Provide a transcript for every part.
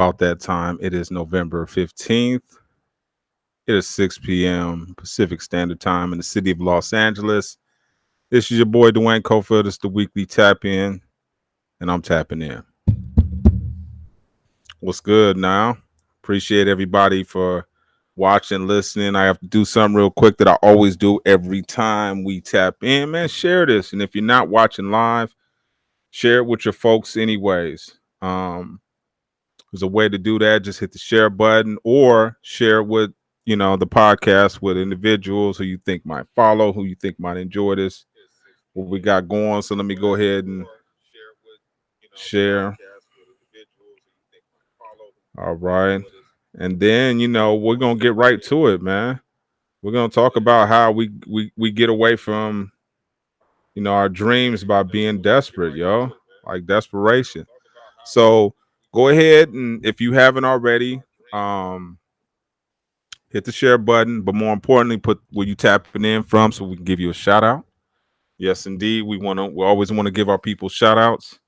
About that time, it is November 15th. It is 6 p.m. Pacific Standard Time in the city of Los Angeles. This is your boy Duane Cofield. It's the weekly tap in, and I'm tapping in. What's good now? Appreciate everybody for watching, listening. I have to do something real quick that I always do every time we tap in. Man, share this. And if you're not watching live, share it with your folks anyways. There's a way to do that. Just hit the share button or share with, the podcast with individuals who you think might follow, who you think might enjoy this, what we got going. So let me go ahead and share. All right. And then, we're going to get right to it, man. We're going to talk about how we get away from, our dreams by being desperate, yo. Like desperation. So go ahead and if you haven't already, hit the share button, but more importantly, put where you tapping in from so we can give you a shout out. Yes, indeed. We always want to give our people shout outs.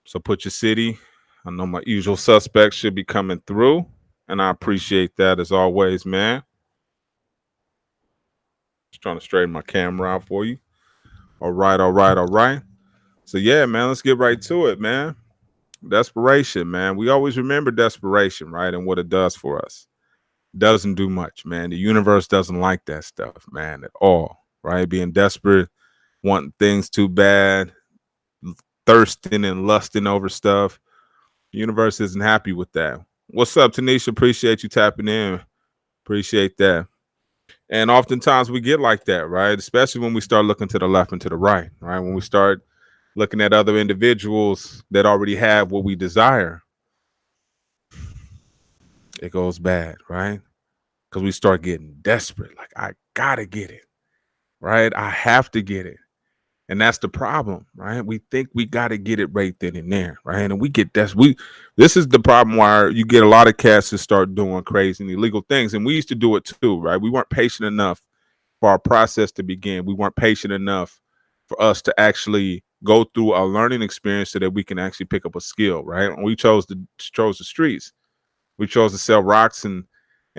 So put your city. I know my usual suspects should be coming through, and I appreciate that as always, man. Just trying to straighten my camera out for you. All right, all right, all right. So yeah, man, let's get right to it, man. Desperation, man. We always remember desperation, right? And what it does for us. Doesn't do much, man. The universe doesn't like that stuff, man, at all. Right? Being desperate, wanting things too bad, thirsting and lusting over stuff. The universe isn't happy with that. What's up, Tanisha? Appreciate you tapping in. Appreciate that. And oftentimes we get like that, right? Especially when we start looking to the left and to the right, right? When we start looking at other individuals that already have what we desire, it goes bad, right? Because we start getting desperate. Like, I gotta get it, right? I have to get it. And that's the problem, right? We think we gotta get it right then and there, right? And we get desperate. This is the problem where you get a lot of cats that start doing crazy and illegal things. And we used to do it too, right? We weren't patient enough for our process to begin. We weren't patient enough for us to actually go through a learning experience so that we can actually pick up a skill, right? And we chose the streets. We chose to sell rocks and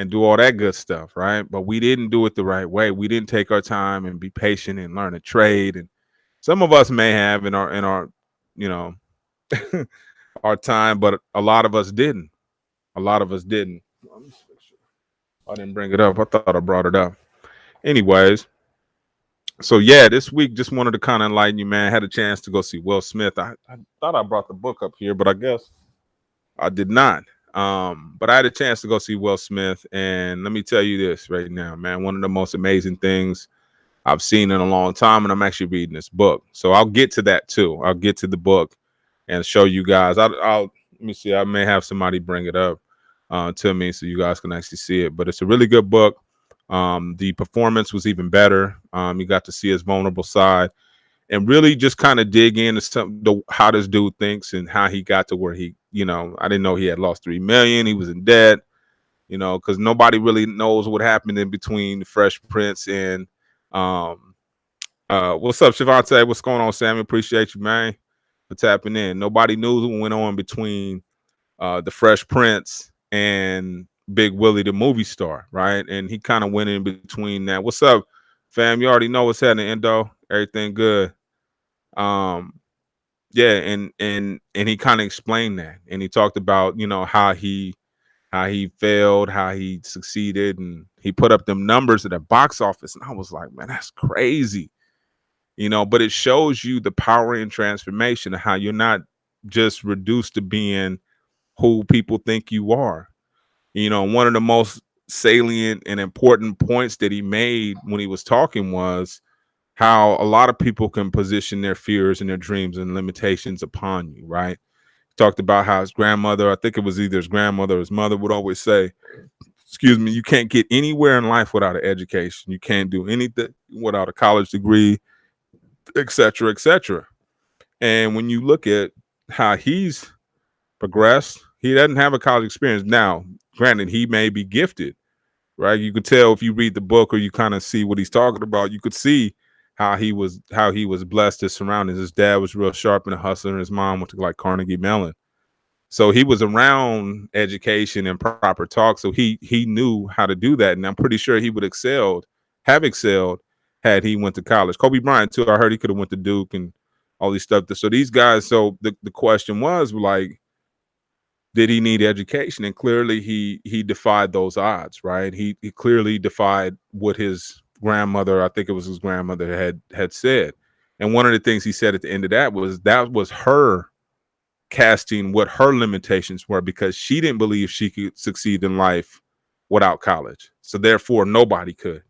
do all that good stuff, right? But we didn't do it the right way. We didn't take our time and be patient and learn a trade. And some of us may have in our you know our time, but a lot of us didn't. A lot of us didn't. I didn't bring it up. I thought I brought it up. Anyways, so yeah, this week just wanted to kind of enlighten you, man. Had a chance to go see Will Smith. I thought I brought the book up here, but I guess I did not. But I had a chance to go see Will Smith, and let me tell you this right now, man. One of the most amazing things I've seen in a long time, and I'm actually reading this book. So I'll get to that too. I'll get to the book and show you guys. I'll let me see. I may have somebody bring it up to me so you guys can actually see it. But it's a really good book. The performance was even better. You got to see his vulnerable side and really just kind of dig into how this dude thinks and how he got to where he, I didn't know he had lost 3 million. He was in debt, because nobody really knows what happened in between the Fresh Prince and what's up, Shavante? What's going on, Sammy? Appreciate you, man, for tapping in. Nobody knew what went on between the Fresh Prince and Big Willie, the movie star, right? And he kind of went in between that. What's up, fam? You already know what's happening, Endo. Everything good. Yeah, and he kind of explained that, and he talked about how he failed, how he succeeded, and he put up them numbers at the box office, and I was like, man, that's crazy, But it shows you the power and transformation of how you're not just reduced to being who people think you are. One of the most salient and important points that he made when he was talking was how a lot of people can position their fears and their dreams and limitations upon you, right? He talked about how his grandmother, I think it was either his grandmother or his mother, would always say, excuse me, you can't get anywhere in life without an education. You can't do anything without a college degree, et cetera, et cetera. And when you look at how he's progressed, he doesn't have a college experience. Now, granted, he may be gifted, right? You could tell if you read the book or you kind of see what he's talking about, you could see how he was blessed his surroundings. His dad was real sharp and a hustler, and his mom went to like Carnegie Mellon. So he was around education and proper talk. So he knew how to do that. And I'm pretty sure he would have excelled had he went to college. Kobe Bryant too. I heard he could have went to Duke and all these stuff. So these guys, so the question was like, did he need education? And clearly he defied those odds, right? He clearly defied what his grandmother, I think it was his grandmother, had said. And one of the things he said at the end of that was her casting what her limitations were, because she didn't believe she could succeed in life without college. So therefore nobody could.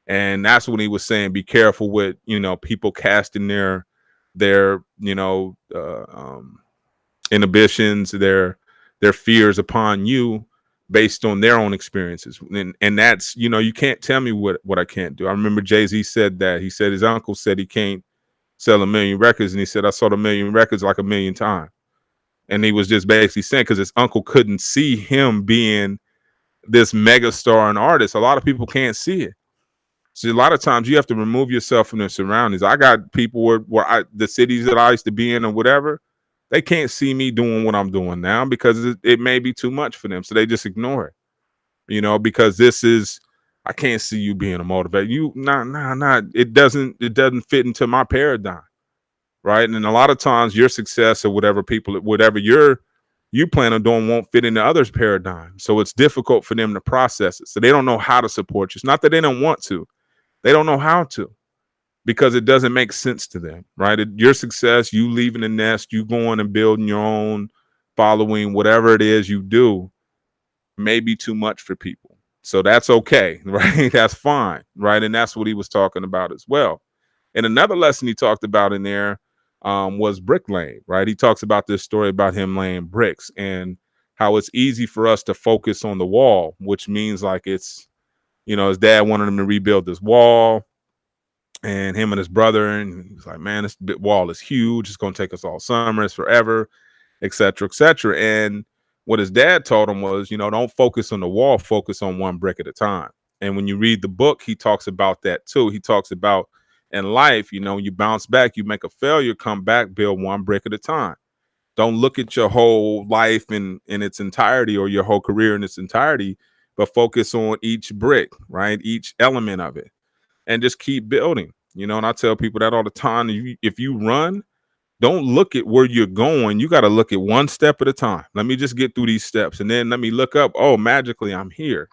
And that's when he was saying, be careful with, people casting their inhibitions, their fears upon you based on their own experiences. And that's, you can't tell me what I can't do. I remember Jay-Z said that. He said his uncle said he can't sell a million records, and he said, I sold a million records like a million times. And he was just basically saying, because his uncle couldn't see him being this mega star and artist. A lot of people can't see it. So a lot of times you have to remove yourself from their surroundings. I got people the cities that I used to be in or whatever, they can't see me doing what I'm doing now because it may be too much for them. So they just ignore it, because I can't see you being a motivator. It doesn't fit into my paradigm. Right. And a lot of times your success or whatever you plan on doing won't fit into others' paradigm. So it's difficult for them to process it. So they don't know how to support you. It's not that they don't want to. They don't know how to, because it doesn't make sense to them, right? Your success, you leaving the nest, you going and building your own following, whatever it is you do, may be too much for people. So that's okay, right? That's fine, right? And that's what he was talking about as well. And another lesson he talked about in there was bricklaying, right? He talks about this story about him laying bricks and how it's easy for us to focus on the wall, which means like it's, his dad wanted him to rebuild this wall, and him and his brother, and he's like, man, this wall is huge. It's going to take us all summer. It's forever, et cetera, et cetera. And what his dad told him was, don't focus on the wall, focus on one brick at a time. And when you read the book, he talks about that too. He talks about in life, you bounce back, you make a failure, come back, build one brick at a time. Don't look at your whole life in its entirety or your whole career in its entirety, but focus on each brick, right? Each element of it, and just keep building. And I tell people that all the time. If you run, don't look at where you're going. You got to look at one step at a time. Let me just get through these steps, and then let me look up. Oh, magically, I'm here.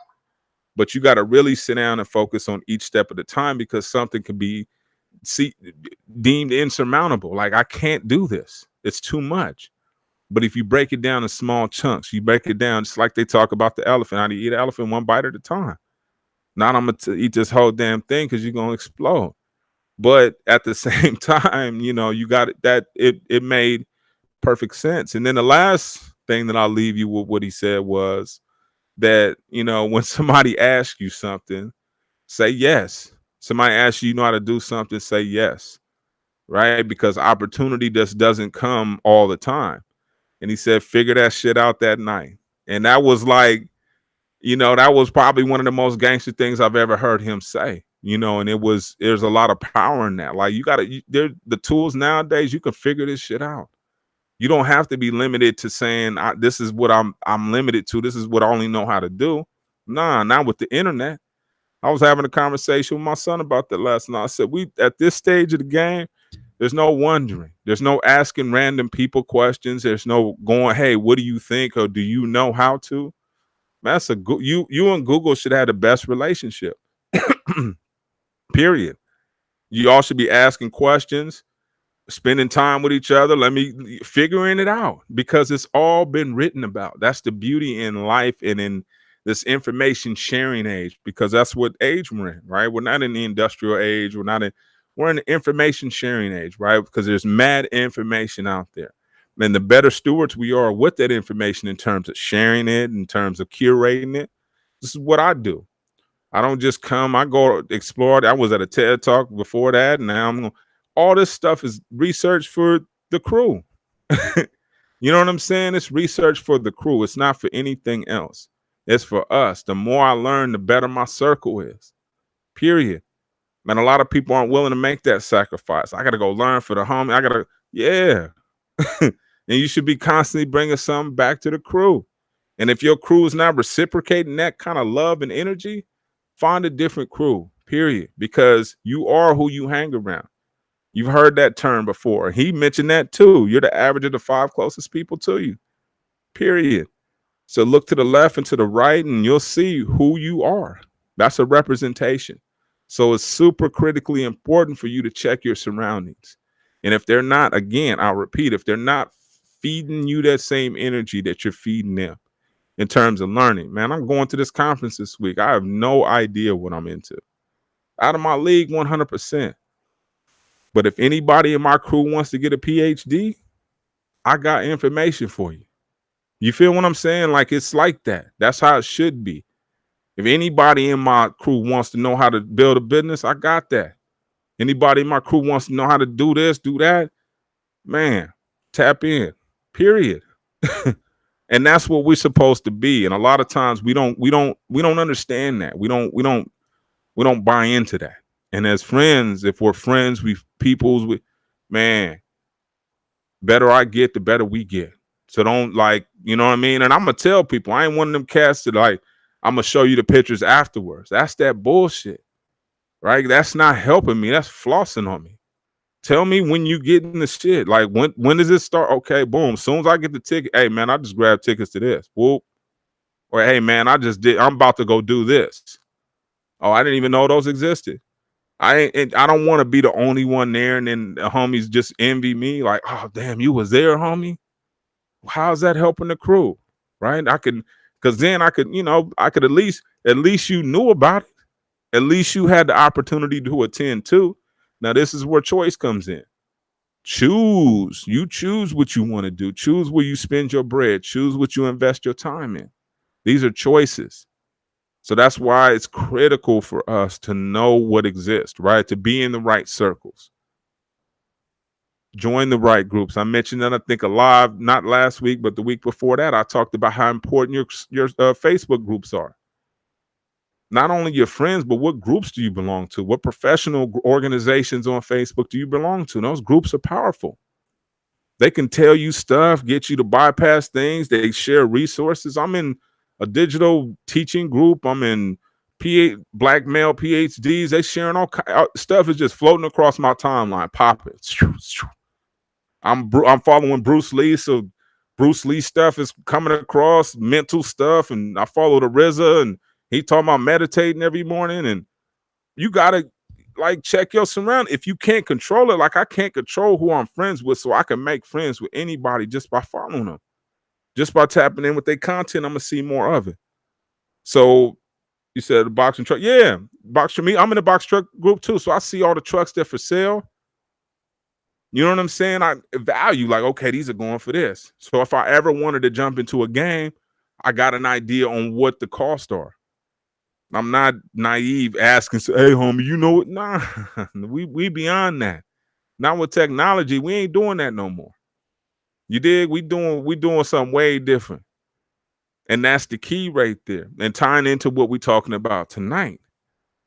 But you got to really sit down and focus on each step at a time, because something can be deemed insurmountable. Like, I can't do this. It's too much. But if you break it down in small chunks, you break it down just like they talk about the elephant. How do you eat an elephant one bite at a time? Not I'm gonna eat this whole damn thing because you're gonna explode. But at the same time, you got it, that it made perfect sense. And then the last thing that I'll leave you with what he said was that, when somebody asks you something, say yes. Somebody asks you, how to do something, say yes. Right? Because opportunity just doesn't come all the time. And he said, figure that shit out that night. And that was like, that was probably one of the most gangster things I've ever heard him say, and there's a lot of power in that. Like, the tools nowadays, you can figure this shit out. You don't have to be limited to saying, this is what I'm limited to. This is what I only know how to do. Nah, not with the internet. I was having a conversation with my son about that last night. I said, we at this stage of the game, there's no wondering. There's no asking random people questions. There's no going, hey, what do you think? Or do you know how to? That's you and Google should have the best relationship. Period. You all should be asking questions, spending time with each other. Figuring it out, because it's all been written about. That's the beauty in life and in this information sharing age, because that's what age we're in, right? We're not in the industrial age. We're in the information sharing age, right? Because there's mad information out there. And the better stewards we are with that information in terms of sharing it, in terms of curating it. This is what I do. I don't just come, I go explore. I was at a TED talk before that. And now all this stuff is research for the crew. You know what I'm saying? It's research for the crew. It's not for anything else. It's for us. The more I learn, the better my circle is. Period. Man, a lot of people aren't willing to make that sacrifice. I got to go learn for the homie. Yeah. And you should be constantly bringing something back to the crew. And if your crew is not reciprocating that kind of love and energy, find a different crew, period, because you are who you hang around. You've heard that term before. He mentioned that too. You're the average of the 5 closest people to you, period. So look to the left and to the right, and you'll see who you are. That's a representation. So it's super critically important for you to check your surroundings. And if they're not, again, I'll repeat, if they're not feeding you that same energy that you're feeding them in terms of learning, man, I'm going to this conference this week. I have no idea what I'm into. Out of my league, 100%. But if anybody in my crew wants to get a PhD, I got information for you. You feel what I'm saying? Like, it's like that. That's how it should be. If anybody in my crew wants to know how to build a business, I got that. Anybody in my crew wants to know how to do this, do that, man, tap in. Period. And that's what we're supposed to be. And a lot of times we don't understand that. We don't buy into that. And as friends, if we're friends, man, better I get, the better we get. So don't, like, you know what I mean? And I'm going to tell people, I ain't one of them cats that, like, I'm going to show you the pictures afterwards. That's that bullshit, right? That's not helping me. That's flossing on me. Tell me when you get in the shit. Like, when does it start? Okay, boom. As soon as I get the ticket, hey, man, I just grabbed tickets to this. Whoop. Or, hey, man, I'm about to go do this. Oh, I didn't even know those existed. I don't want to be the only one there, and then the homies just envy me. Like, oh, damn, you was there, homie. How's that helping the crew? Right? Because then I could at least you knew about it. At least you had the opportunity to attend too. Now, this is where choice comes in. You choose what you want to do. Choose where you spend your bread. Choose what you invest your time in. These are choices. So that's why it's critical for us to know what exists, right? To be in the right circles. Join the right groups. I mentioned that, I think, live, not last week, but the week before that, I talked about how important your Facebook groups are. Not only your friends, but what groups do you belong to? What professional organizations on Facebook do you belong to? Those groups are powerful. They can tell you stuff, get you to bypass things. They share resources. I'm in a digital teaching group. I'm in black male PhDs. They sharing all stuff is just floating across my timeline, popping. I'm following Bruce Lee, so Bruce Lee stuff is coming across, mental stuff, and I follow the RZA, and he talking about meditating every morning. And you gotta, like, check your surroundings. If you can't control it, like, I can't control who I'm friends with, so I can make friends with anybody just by following them, just by tapping in with their content. I'm gonna see more of it. So you said the boxing truck, yeah, box for me. I'm in the box truck group too, so I see all the trucks that for sale. You know what I'm saying? I value, like, okay, these are going for this. So if I ever wanted to jump into a game, I got an idea on what the costs are. I'm not naive asking, hey, homie, you know what? Nah, we beyond that. Not with technology. We ain't doing that no more. You dig? We doing something way different. And that's the key right there. And tying into what we're talking about tonight,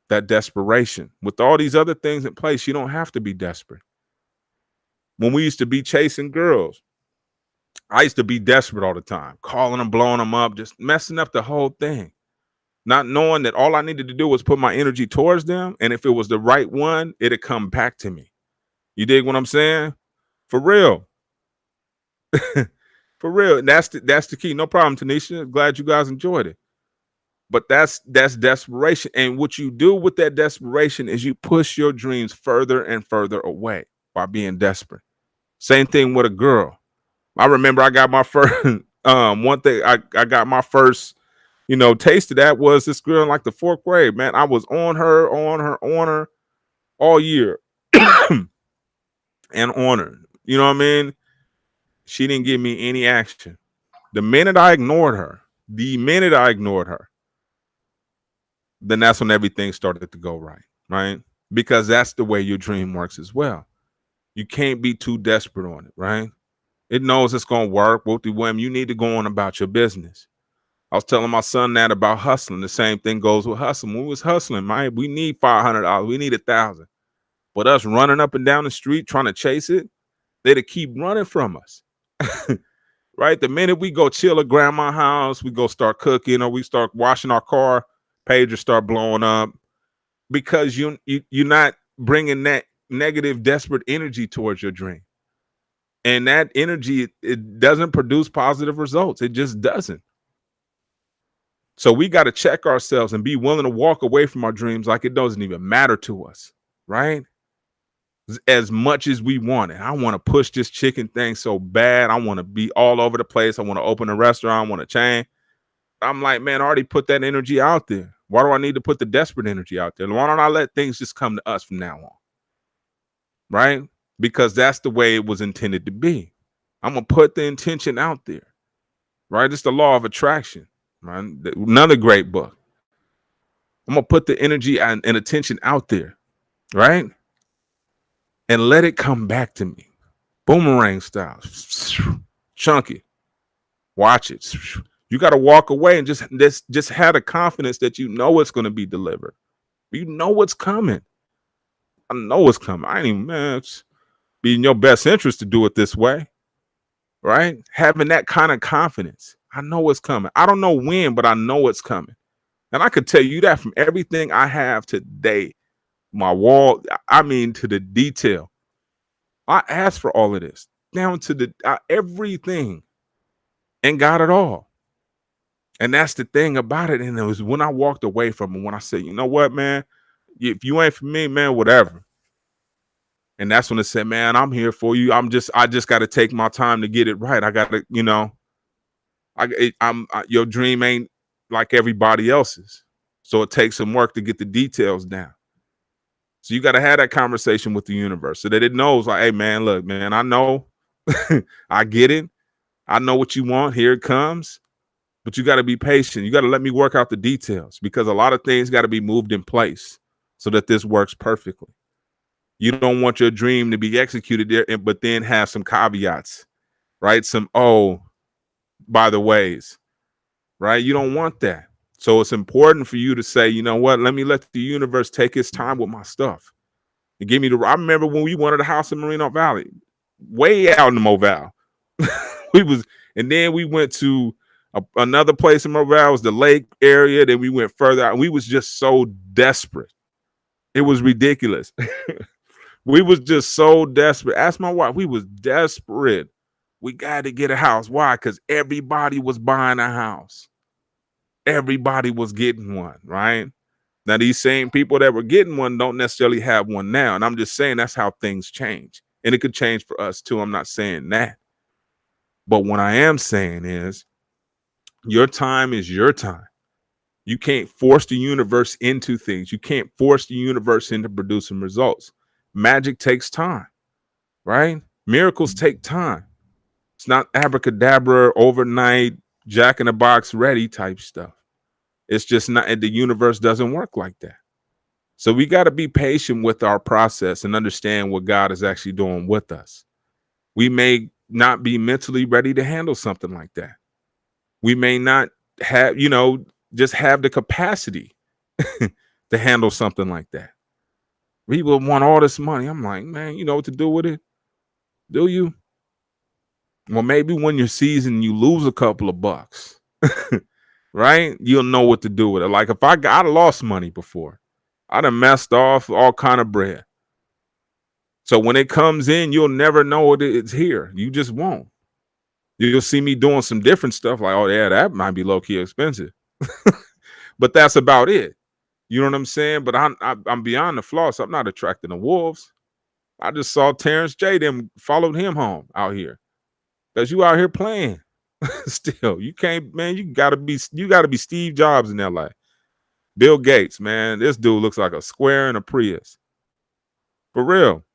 that desperation. With all these other things in place, you don't have to be desperate. When we used to be chasing girls, I used to be desperate all the time, calling them, blowing them up, just messing up the whole thing. Not knowing that all I needed to do was put my energy towards them. And if it was the right one, it'd come back to me. You dig what I'm saying? For real. For real. And that's the key. No problem, Tanisha. Glad you guys enjoyed it. But that's desperation. And what you do with that desperation is you push your dreams further and further away by being desperate. Same thing with a girl. I remember I got my first one thing I got my first, taste of that was this girl in like the 4th grade. Man, I was on her all year. And on her. You know what I mean? She didn't give me any action. The minute I ignored her, then that's when everything started to go right? Because that's the way your dream works as well. You can't be too desperate on it, right? It knows it's going to work. You need to go on about your business. I was telling my son that about hustling. The same thing goes with hustling. When we was hustling, man, we need $500. We need $1,000. But us running up and down the street trying to chase it, they'd keep running from us. Right? The minute we go chill at grandma's house, we go start cooking or we start washing our car, pages start blowing up because you're not bringing that negative, desperate energy towards your dream. And that energy, it doesn't produce positive results. It just doesn't. So we got to check ourselves and be willing to walk away from our dreams like it doesn't even matter to us, right? As much as we want it. I want to push this chicken thing so bad. I want to be all over the place. I want to open a restaurant. I want to chain. I'm like, man, I already put that energy out there. Why do I need to put the desperate energy out there? Why don't I let things just come to us from now on? Right? Because that's the way it was intended to be. I'm going to put the intention out there. Right? It's the law of attraction. Right? Another great book. I'm going to put the energy and attention out there. Right? And let it come back to me. Boomerang style. Chunky. Watch it. You got to walk away and just have the confidence that you know it's going to be delivered. You know what's coming. I know it's coming. I ain't even, man, it's be in your best interest to do it this way. Right? Having that kind of confidence. I know it's coming. I don't know when, but I know it's coming. And I could tell you that from everything I have today. My wall, I mean, to the detail. I asked for all of this down to the everything and got it all. And that's the thing about it. And it was when I walked away from it, when I said, you know what, man, if you ain't for me, man, whatever. And that's when it said, man, I'm here for you. I just got to take my time to get it right. I got to, your dream ain't like everybody else's. So it takes some work to get the details down. So you got to have that conversation with the universe so that it knows, like, hey, man, look, man, I know, I get it. I know what you want. Here it comes. But you got to be patient. You got to let me work out the details because a lot of things got to be moved in place so that this works perfectly. You don't want your dream to be executed there, but then have some caveats, right? Some, by the ways, right? You don't want that. So it's important for you to say, you know what? Let me let the universe take its time with my stuff. And give me I remember when we wanted a house in Moreno Valley, way out in the Mobile. And then we went to another place in Mobile, was the lake area. Then we went further out. And we was just so desperate. It was ridiculous. We was just so desperate. Ask my wife. We was desperate. We got to get a house. Why? Because everybody was buying a house. Everybody was getting one, right? Now, these same people that were getting one don't necessarily have one now. And I'm just saying that's how things change. And it could change for us too. I'm not saying that. But what I am saying is your time is your time. You can't force the universe into things. You can't force the universe into producing results. Magic takes time, right? Miracles take time. It's not abracadabra, overnight, jack in the box, ready type stuff. It's just not, the universe doesn't work like that. So we got to be patient with our process and understand what God is actually doing with us. We may not be mentally ready to handle something like that. We may not have, just have the capacity to handle something like that. People want all this money. I'm like, man, you know what to do with it? Do you? Well, maybe when you're seasoned, you lose a couple of bucks, right? You'll know what to do with it. Like if I'd lost money before, I'd have messed off all kind of bread. So when it comes in, you'll never know it's here. You just won't. You'll see me doing some different stuff like, oh, yeah, that might be low-key expensive. But that's about it. You know what I'm saying? But I'm beyond the floss. I'm not attracting the wolves. I just saw Terrence J. Them followed him home out here. Because you out here playing. Still, you can't, man, you gotta be Steve Jobs in LA. Bill Gates, man. This dude looks like a square in a Prius. For real.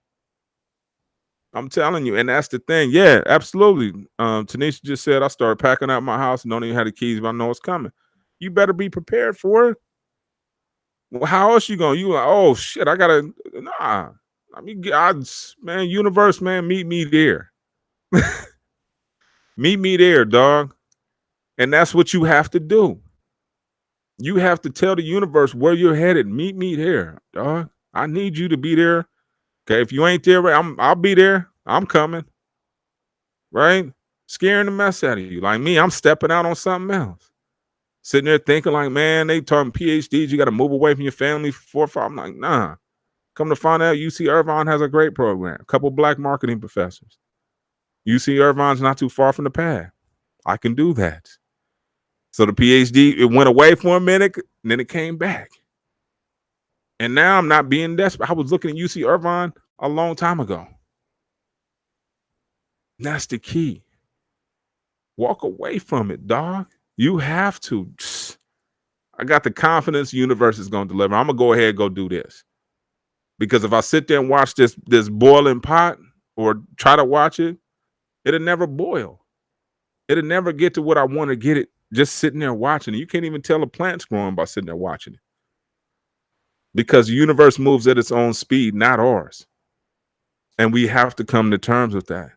I'm telling you, and that's the thing. Yeah, absolutely. Tanisha just said I started packing out my house and don't even have the keys, but I know it's coming. You better be prepared for it. Well, how else you going? You like, oh shit, I gotta nah. I mean, man, universe, man, meet me there. Meet me there, dog. And that's what you have to do. You have to tell the universe where you're headed. Meet me there, dog. I need you to be there. Okay, if you ain't there, I'll be there. I'm coming. Right? scaring the mess out of you. Like me, I'm stepping out on something else. Sitting there thinking like, man, they talking PhDs, you got to move away from your family for 4 or 5. I'm like, nah. Come to find out, UC Irvine has a great program. A couple black marketing professors. UC Irvine's not too far from the path. I can do that. So the PhD, it went away for a minute, and then it came back. And now I'm not being desperate. I was looking at UC Irvine a long time ago. That's the key. Walk away from it, dog. You have to. I got the confidence the universe is going to deliver. I'm going to go ahead and go do this. Because if I sit there and watch this boiling pot or try to watch it, it'll never boil. It'll never get to what I want to get it just sitting there watching it. You can't even tell a plant's growing by sitting there watching it. Because the universe moves at its own speed, not ours. And we have to come to terms with that,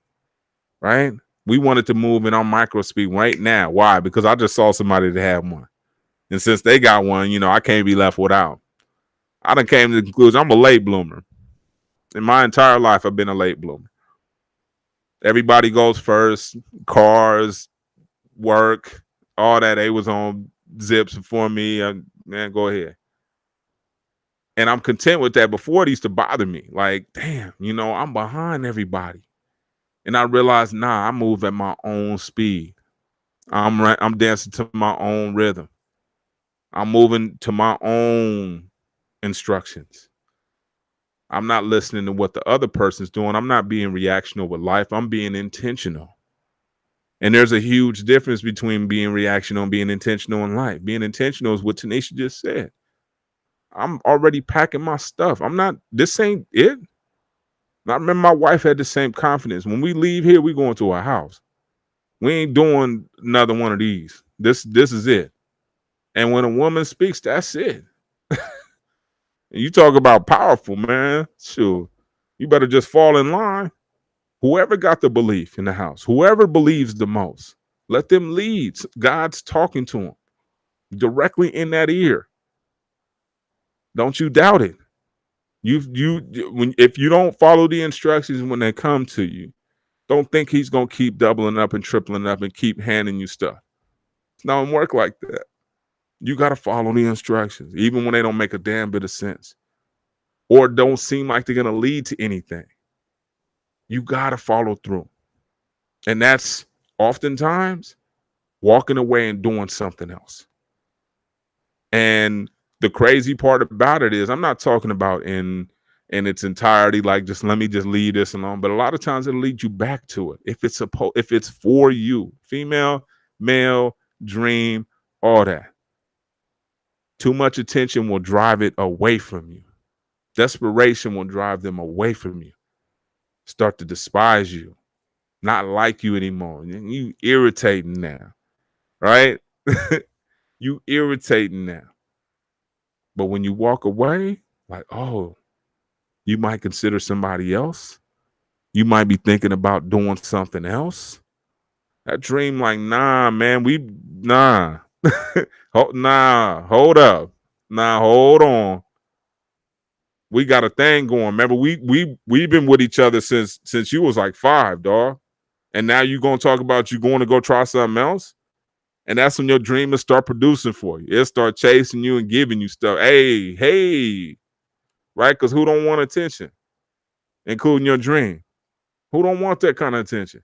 right? We wanted to move in our micro speed right now. Why? Because I just saw somebody that had one. And since they got one, I can't be left without. I done came to the conclusion I'm a late bloomer. In my entire life, I've been a late bloomer. Everybody goes first, cars, work, all that. They was on zips before me. Man, go ahead. And I'm content with that. Before, it used to bother me. Like, damn, I'm behind everybody. And I realized, I move at my own speed. I'm dancing to my own rhythm. I'm moving to my own instructions. I'm not listening to what the other person's doing. I'm not being reactional with life. I'm being intentional. And there's a huge difference between being reactional and being intentional in life. Being intentional is what Tanisha just said. I'm already packing my stuff. This ain't it. I remember my wife had the same confidence. When we leave here, we going to our house. We ain't doing another one of these. This is it. And when a woman speaks, that's it. And you talk about powerful, man. Sure. You better just fall in line. Whoever got the belief in the house, whoever believes the most, let them lead. God's talking to them directly in that ear. Don't you doubt it. If you don't follow the instructions when they come to you, don't think he's going to keep doubling up and tripling up and keep handing you stuff. It don't work like that. You got to follow the instructions, even when they don't make a damn bit of sense or don't seem like they're going to lead to anything. You got to follow through. And that's oftentimes walking away and doing something else. And the crazy part about it is I'm not talking about in its entirety, like let me just leave this alone. But a lot of times it'll lead you back to it. If it's for you, female, male, dream, all that. Too much attention will drive it away from you. Desperation will drive them away from you. Start to despise you, not like you anymore. You irritating now, right? You irritating now. But when you walk away, like, oh, you might consider somebody else. You might be thinking about doing something else. That dream, like, nah, man, nah. Nah, hold up. Nah, hold on. We got a thing going. Remember, we've been with each other since you was like 5, dog. And now you gonna talk about you going to go try something else? And that's when your dream will start producing for you. It'll start chasing you and giving you stuff. Hey, right? Because who don't want attention, including your dream? Who don't want that kind of attention?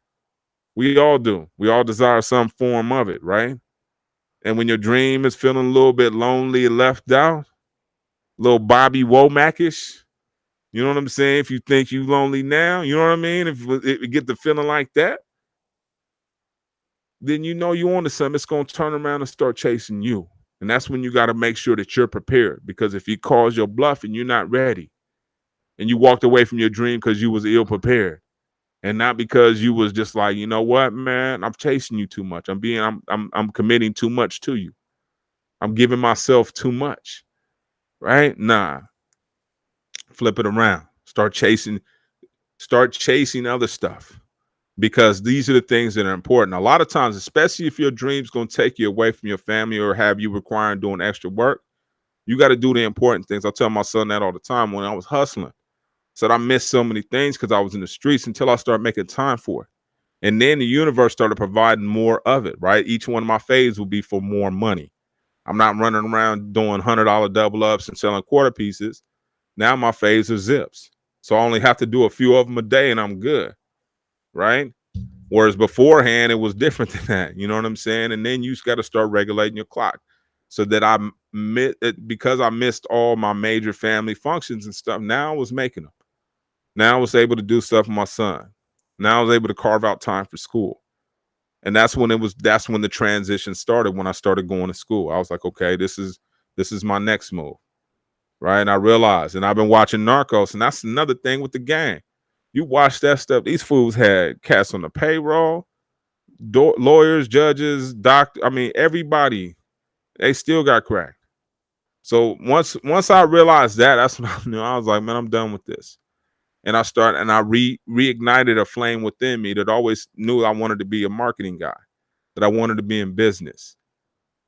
We all do. We all desire some form of it, right? And when your dream is feeling a little bit lonely and left out, a little Bobby Womack-ish, you know what I'm saying? If you think you lonely now, you know what I mean? If it get the feeling like that, then you know you're onto something. It's going to turn around and start chasing you. And that's when you got to make sure that you're prepared. Because if he calls your bluff and you're not ready, and you walked away from your dream because you was ill prepared, and not because you was just like, you know what, man, I'm chasing you too much. I'm committing too much to you. I'm giving myself too much, right? Nah, flip it around. Start chasing other stuff, because these are the things that are important. A lot of times, especially if your dream's going to take you away from your family or have you requiring doing extra work, you got to do the important things. I tell my son that all the time when I was hustling. Said I missed so many things because I was in the streets until I started making time for it. And then the universe started providing more of it, right? Each one of my phase will be for more money. I'm not running around doing $100 double ups and selling quarter pieces. Now my phase are zips. So I only have to do a few of them a day and I'm good, right? Whereas beforehand, it was different than that. You know what I'm saying? And then you just got to start regulating your clock so that because I missed all my major family functions and stuff. Now I was making them. Now I was able to do stuff with my son. Now I was able to carve out time for school. And that's when the transition started, when I started going to school. I was like, okay, this is my next move. Right. And I realized, and I've been watching Narcos, and that's another thing with the gang. You watch that stuff. These fools had cats on the payroll, lawyers, judges, doctor. I mean, everybody, they still got cracked. So once I realized that, that's when I knew. I was like, man, I'm done with this. And I reignited a flame within me that always knew I wanted to be a marketing guy, that I wanted to be in business,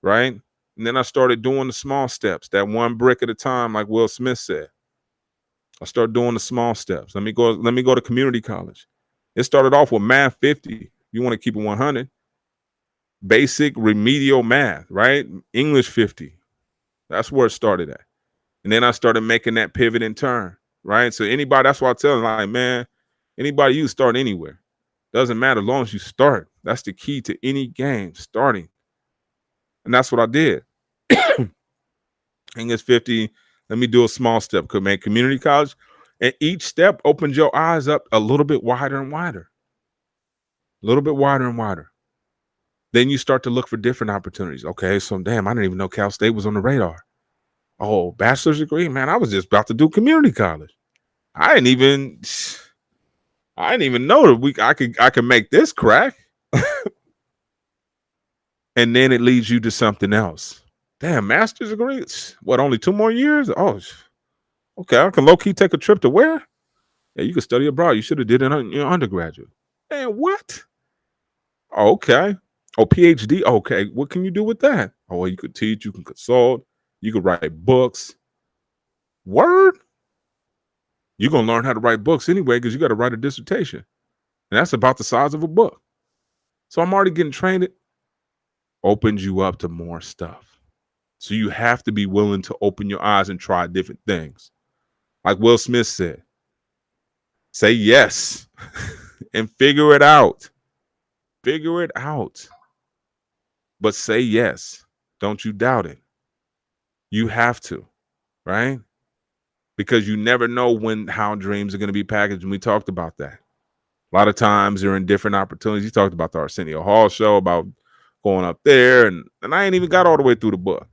right? And then I started doing the small steps, that one brick at a time, like Will Smith said. I started doing the small steps. Let me go to community college. It started off with math 50. You want to keep it 100. Basic remedial math, right? English 50. That's where it started at. And then I started making that pivot and turn, right? So that's why I tell them, like, man, anybody, you start anywhere. Doesn't matter as long as you start. That's the key to any game, starting. And that's what I did. English 50, let me do a small step. Could make community college. And each step opens your eyes up a little bit wider and wider. A little bit wider and wider. Then you start to look for different opportunities. Okay, so damn, I didn't even know Cal State was on the radar. Oh, bachelor's degree? Man, I was just about to do community college. I didn't even know that I could make this crack. And then it leads you to something else. Damn, master's degree? What, only 2 more years? Oh, okay, I can low-key take a trip to where? Yeah, you could study abroad. You should have did it in your undergraduate. Man, what? Oh, okay. Oh, PhD? Okay, what can you do with that? Oh, well, you could teach, you can consult, you could write books. Word? You're going to learn how to write books anyway because you got to write a dissertation. And that's about the size of a book. So I'm already getting trained. It opens you up to more stuff. So you have to be willing to open your eyes and try different things. Like Will Smith said, say yes and figure it out. Figure it out. But say yes. Don't you doubt it. You have to, right? Because you never know how dreams are going to be packaged. And we talked about that. A lot of times they're in different opportunities. You talked about the Arsenio Hall show, about going up there. And I ain't even got all the way through the book.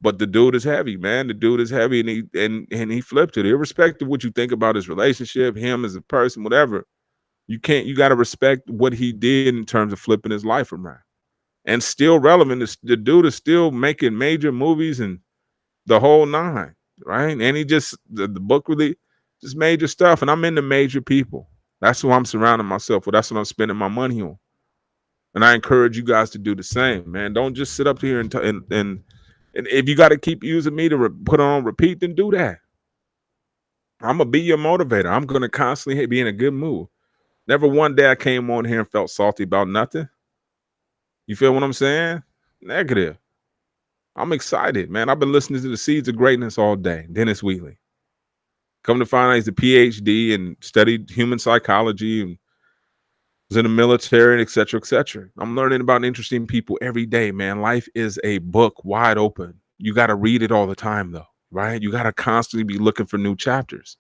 But the dude is heavy, man. The dude is heavy, and he flipped it. Irrespective of what you think about his relationship, him as a person, whatever, you got to respect what he did in terms of flipping his life around. And still relevant. The dude is still making major movies and the whole nine, right? And he the book really just major stuff. And I'm into major people. That's who I'm surrounding myself with. That's what I'm spending my money on. And I encourage you guys to do the same, man. Don't just sit up here and if you got to keep using me to put on repeat, then do that. I'm going to be your motivator. I'm going to constantly be in a good mood. Never one day I came on here and felt salty about nothing. You feel what I'm saying? Negative. I'm excited, man. I've been listening to the Seeds of Greatness all day. Dennis Wheatley. Come to find out he's a PhD and studied human psychology and was in the military, et cetera, et cetera. I'm learning about interesting people every day, man. Life is a book wide open. You got to read it all the time, though, right? You got to constantly be looking for new chapters.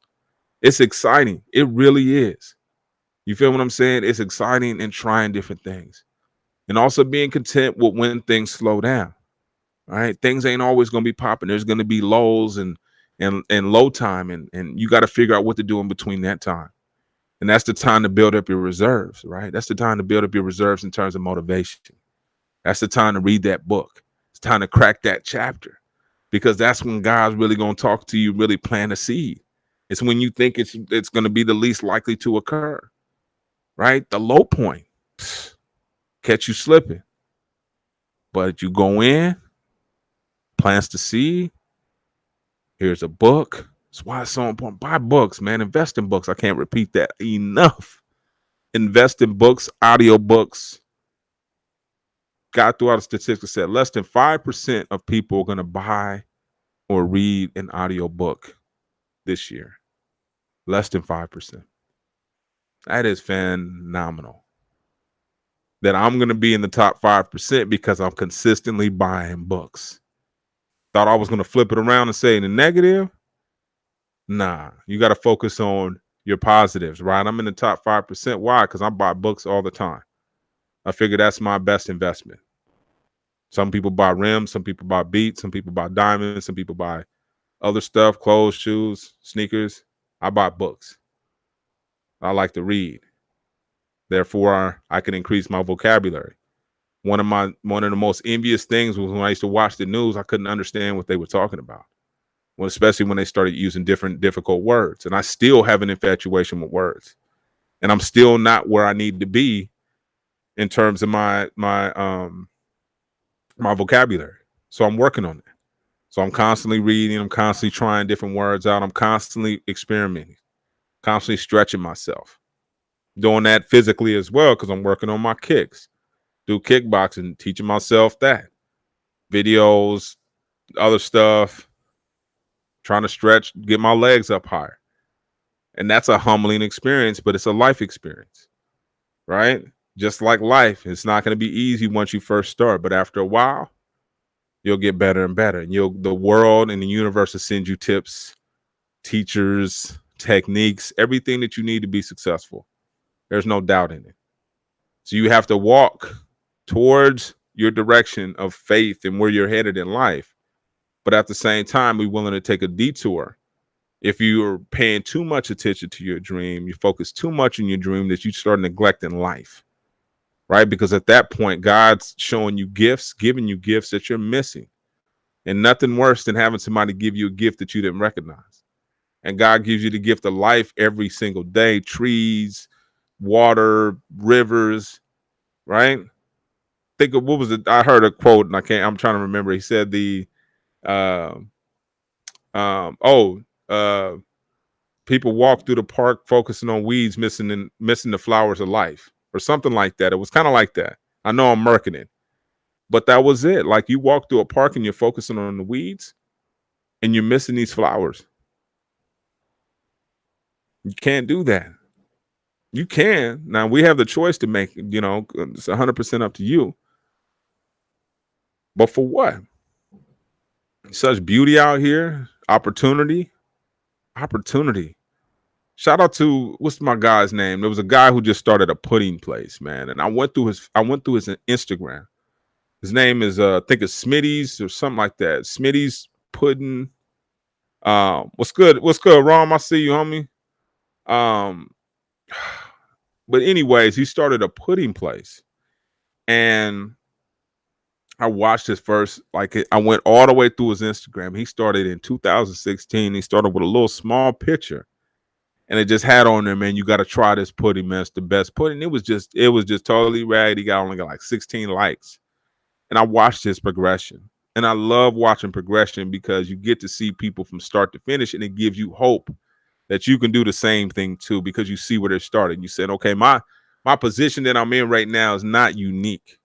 It's exciting. It really is. You feel what I'm saying? It's exciting and trying different things. And also being content with when things slow down, right? Things ain't always going to be popping. There's going to be lulls and low time, and you got to figure out what to do in between that time. And that's the time to build up your reserves, right? That's the time to build up your reserves in terms of motivation. That's the time to read that book. It's time to crack that chapter, because that's when God's really going to talk to you, really plant a seed. It's when you think it's going to be the least likely to occur, right? The low point, catch you slipping. But you go in, plants the seed. Here's a book. That's why it's so important. Buy books, man. Invest in books. I can't repeat that enough. invest in books, audiobooks. Got through all the statistics said less than 5% of people are going to buy or read an audiobook this year. Less than 5%. That is phenomenal. That I'm going to be in the top 5% because I'm consistently buying books. Thought I was going to flip it around and say in the negative. Nah, you got to focus on your positives, right? I'm in the top 5%. Why? Because I buy books all the time. I figure that's my best investment. Some people buy rims, some people buy beats, some people buy diamonds, some people buy other stuff, clothes, shoes, sneakers. I buy books. I like to read. Therefore, I can increase my vocabulary. One of the most envious things was when I used to watch the news, I couldn't understand what they were talking about. Well, especially when they started using different difficult words. And I still have an infatuation with words. And I'm still not where I need to be in terms of my vocabulary. So I'm working on it. So I'm constantly reading, I'm constantly trying different words out, I'm constantly experimenting, constantly stretching myself. Doing that physically as well because I'm working on my kicks. Do kickboxing, teaching myself that. Videos, other stuff, trying to stretch, get my legs up higher. And that's a humbling experience, but it's a life experience, right? Just like life, it's not going to be easy once you first start, but after a while, you'll get better and better. And the world and the universe will send you tips, teachers, techniques, everything that you need to be successful. There's no doubt in it. So you have to walk towards your direction of faith and where you're headed in life. But at the same time, we're willing to take a detour. If you're paying too much attention to your dream, you focus too much on your dream that you start neglecting life, right? Because at that point, God's showing you gifts, giving you gifts that you're missing. And nothing worse than having somebody give you a gift that you didn't recognize. And God gives you the gift of life every single day, trees, water, rivers, right? Think of what was it? I heard a quote and I'm trying to remember. He said people walk through the park focusing on weeds, missing the flowers of life or something like that. It was kind of like that. I know I'm murking it, but that was it. Like you walk through a park and you're focusing on the weeds and you're missing these flowers. You can't do that. You can. Now we have the choice to make, it's 100% up to you. But for what? Such beauty out here, opportunity. Shout out to what's my guy's name? There was a guy who just started a pudding place, man. And I went through his Instagram. His name is I think it's Smitty's or something like that. Smitty's Pudding. What's good? What's good, Rom? I see you, homie. But anyways, he started a pudding place. And I watched his first, I went all the way through his Instagram. He started in 2016. He started with a little small picture. And it just had on there, man, you got to try this pudding, man. It's the best pudding. It was just totally rad. He only got like 16 likes. And I watched his progression. And I love watching progression because you get to see people from start to finish, and it gives you hope that you can do the same thing too, because you see where they're starting. You said, okay, my position that I'm in right now is not unique,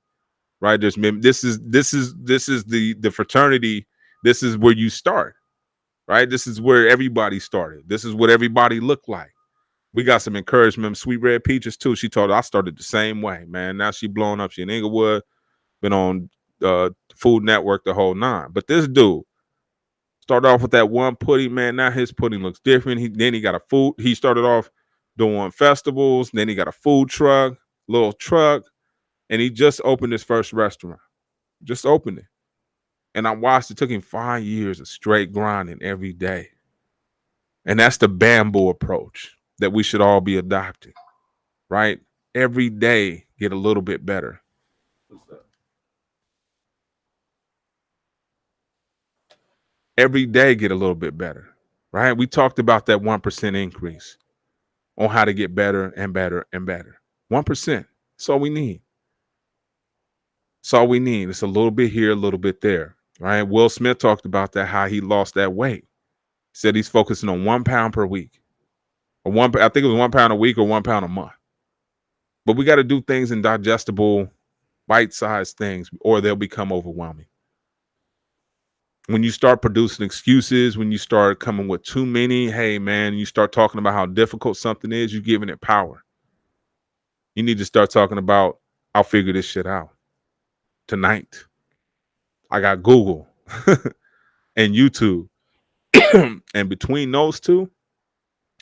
right? This is the fraternity. This is where you start, right? This is where everybody started. This is what everybody looked like. We got some encouragement. Sweet Red Peaches too. She told her I started the same way, man. Now she blowing up. She in Inglewood, been on Food Network the whole nine. But this dude started off with that one pudding, man. Now his pudding looks different. Then he got a food. He started off doing festivals. Then he got a food truck, little truck, and he just opened his first restaurant. Just opened it. And I watched it. Took him 5 years of straight grinding every day. And that's the bamboo approach that we should all be adopting, right? Every day get a little bit better. Every day get a little bit better, right? We talked about that 1% increase on how to get better and better and better. 1%. That's all we need. It's all we need. It's a little bit here, a little bit there, right? Will Smith talked about that, how he lost that weight. He said he's focusing on 1 pound per week. I think it was 1 pound a week or 1 pound a month. But we got to do things in digestible, bite-sized things, or they'll become overwhelming. When you start producing excuses, when you start coming with too many, hey man, you start talking about how difficult something is, you're giving it power. You need to start talking about, I'll figure this shit out tonight. I got Google and YouTube. And between those two,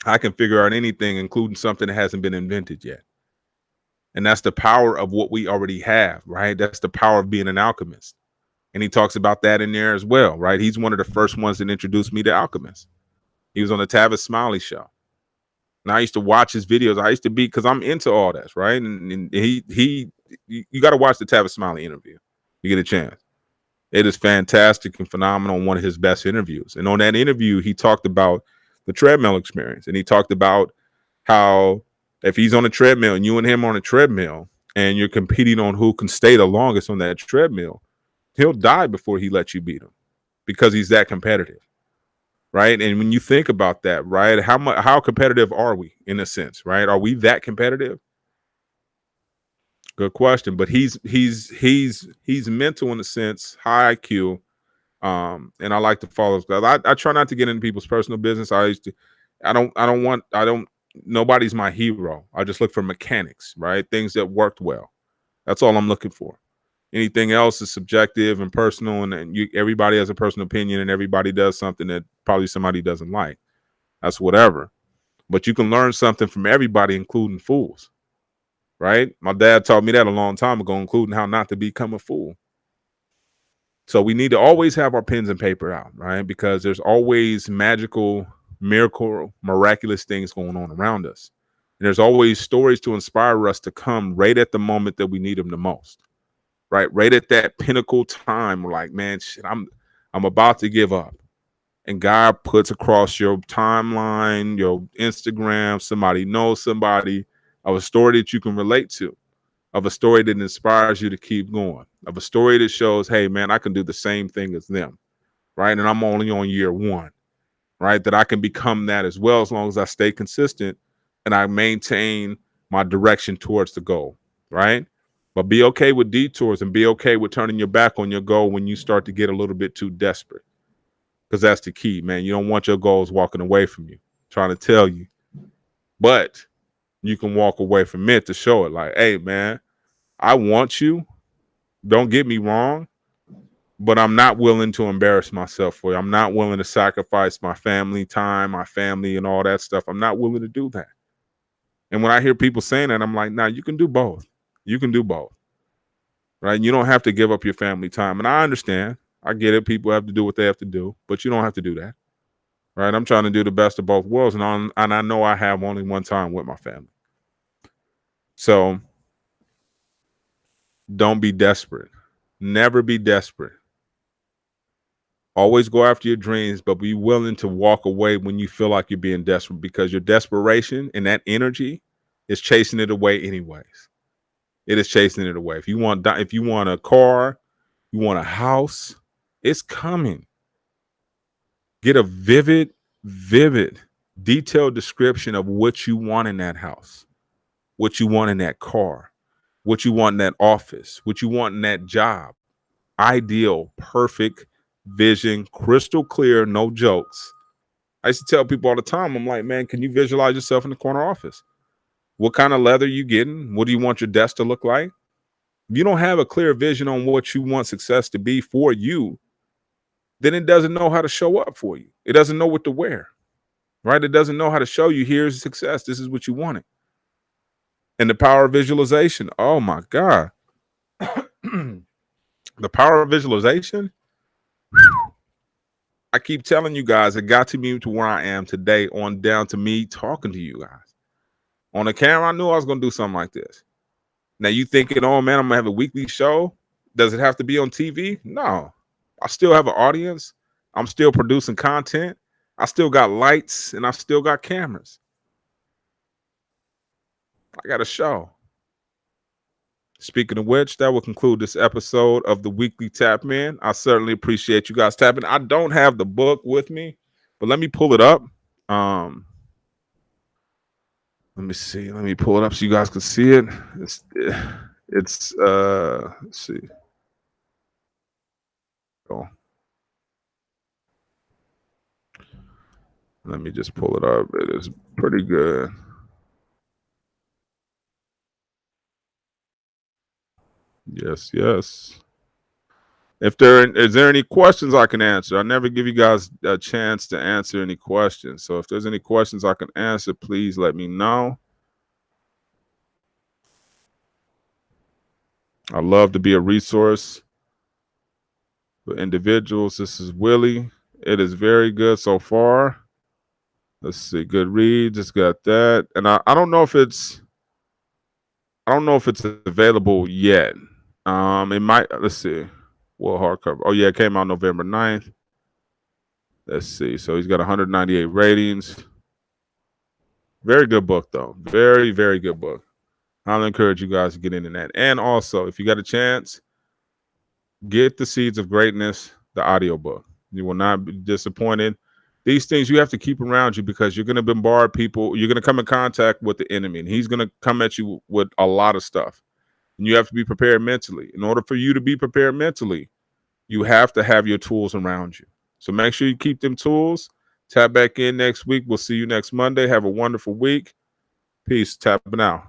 I can figure out anything, including something that hasn't been invented yet. And that's the power of what we already have, right? That's the power of being an alchemist. And he talks about that in there as well, right? He's one of the first ones that introduced me to alchemists. He was on the Tavis Smiley show. And I used to watch his videos. I used to be, because I'm into all that, right? And you got to watch the Tavis Smiley interview. You get a chance. It is fantastic and phenomenal. One of his best interviews. And on that interview, he talked about the treadmill experience. And he talked about how if he's on a treadmill and you and him on a treadmill and you're competing on who can stay the longest on that treadmill, he'll die before he lets you beat him because he's that competitive. Right. And when you think about that, right, how competitive are we in a sense? Right. Are we that competitive? Good question. But he's mental in a sense, high IQ. And I like to follow. I try not to get into people's personal business. Nobody's my hero. I just look for mechanics, right? Things that worked well. That's all I'm looking for. Anything else is subjective and personal, and everybody has a personal opinion, and everybody does something that probably somebody doesn't like. That's whatever. But you can learn something from everybody, including fools, right? My dad taught me that a long time ago, including how not to become a fool. So we need to always have our pens and paper out, right? Because there's always magical, miracle, miraculous things going on around us. And there's always stories to inspire us to come right at the moment that we need them the most. Right at that pinnacle time, we're like, man, shit, I'm about to give up. And God puts across your timeline, your Instagram, somebody knows somebody, of a story that you can relate to, of a story that inspires you to keep going, of a story that shows, hey, man, I can do the same thing as them, right? And I'm only on year one, right? That I can become that as well, as long as I stay consistent and I maintain my direction towards the goal, right? But be okay with detours and be okay with turning your back on your goal when you start to get a little bit too desperate. Because that's the key, man. You don't want your goals walking away from you, trying to tell you. But you can walk away from it to show it like, hey, man, I want you. Don't get me wrong. But I'm not willing to embarrass myself for you. I'm not willing to sacrifice my family time, my family, and all that stuff. I'm not willing to do that. And when I hear people saying that, I'm like, nah, you can do both. You can do both. Right? You don't have to give up your family time. And I understand. I get it. People have to do what they have to do, but you don't have to do that. Right? I'm trying to do the best of both worlds. And I know I have only one time with my family. So don't be desperate. Never be desperate. Always go after your dreams, but be willing to walk away when you feel like you're being desperate, because your desperation and that energy is chasing it away anyways. It is chasing it away. If you want a car, you want a house, it's coming. Get a vivid, detailed description of what you want in that house, what you want in that car, what you want in that office, what you want in that job. Ideal, perfect vision, crystal clear, no jokes. I used to tell people all the time, I'm like, man, can you visualize yourself in the corner office? What kind of leather you getting? What do you want your desk to look like? If you don't have a clear vision on what you want success to be for you, then it doesn't know how to show up for you. It doesn't know what to wear, right? It doesn't know how to show you, here's success. This is what you wanted. And the power of visualization. Oh my God. The power of visualization. I keep telling you guys, it got to me to where I am today, on down to me talking to you guys. On the camera, I knew I was going to do something like this. Now you thinking, oh man, I'm going to have a weekly show. Does it have to be on TV? No. I still have an audience. I'm still producing content. I still got lights and I still got cameras. I got a show. Speaking of which, that will conclude this episode of the Weekly Tap In. I certainly appreciate you guys tapping. I don't have the book with me, but let me pull it up. Let me see. Let me pull it up so you guys can see it. Let's see. Oh, let me just pull it up. It is pretty good. Yes, yes. If there is there any questions I can answer, I never give you guys a chance to answer any questions. So if there's any questions I can answer, please let me know. I love to be a resource for individuals. This is Willie. It is very good so far. Let's see. Good read. Just got that. And I don't know if it's available yet. It might, let's see. Well, hardcover. Oh yeah, it came out November 9th. Let's see. So he's got 198 ratings. Very good book, though. Very, very good book. I'll encourage you guys to get into that. And also, if you got a chance, get The Seeds of Greatness, the audiobook. You will not be disappointed. These things you have to keep around you because you're going to bombard people. You're going to come in contact with the enemy, and he's going to come at you with a lot of stuff. And you have to be prepared mentally. In order for you to be prepared mentally, you have to have your tools around you. So make sure you keep them tools. Tap back in next week. We'll see you next Monday. Have a wonderful week. Peace. Tapping out.